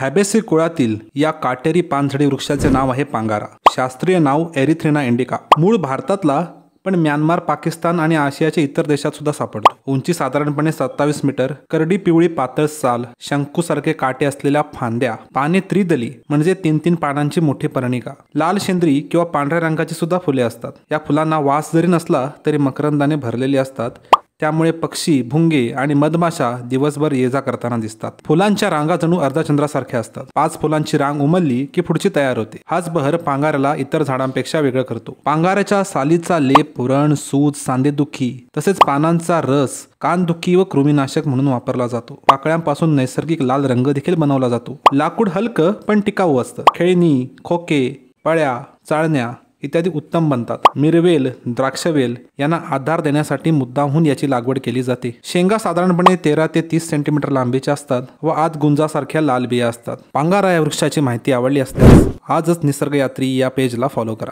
Fabaceae कुळातील या काटेरी पानझडी वृक्षाचे नाव आहे पांगारा। शास्त्रीय नाव एरिथ्रिना इंडिका। मूळ भारतातला पण म्यानमार, पाकिस्तान आणि आशियाच्या इतर देशात सुद्धा सापडतो। उंची साधारणपणे 27 मीटर, करडी पिवळी पातळ साल, शंकूसारखे काटे असलेल्या फांद्या, पाने त्रिदली म्हणजे 3-3 पानांची मोठी पर्णिका, लाल शेंद्री किंवा पांढऱ्या रंगाची सुद्धा फुले असतात। या फुलांना वास जरी नसला तरी मकरंदाने भरलेली असतात, त्यामुळे पक्षी, भुंगे आणि मधमाशा दिवसभर ये जा करताना दिसतात। फुलांच्या रांगा जणू अर्धचंद्रासारख्या असतात। 5 फुलांची रांग उमलली की पुढची तयार होते। हाच बहर पांगाऱ्याला इतर झाडांपेक्षा वेगळं करतो। पांगाऱ्याच्या सालीचा लेप पुरण, सूज, सांधेदुखी तसेच पानांचा रस कानदुखी व कृमीनाशक म्हणून वापरला जातो। पाकळ्यांपासून नैसर्गिक लाल रंग देखील बनवला जातो। लाकूड हलकं पण टिकाऊ असतं। खेळणी, खोके, पळ्या, चाळण्या इत्यादी उत्तम बनतात। मिरवेल, द्राक्षवेल यांना आधार देण्यासाठी मुद्दामहून याची लागवड केली जाते। शेंगा साधारणपणे 13 ते 30 सेंटीमीटर लांबीच्या असतात व आत गुंजासारख्या लाल बिया असतात। पांगारा या वृक्षाची माहिती आवडली असल्यास आजच निसर्ग यात्री या पेजला फॉलो करा।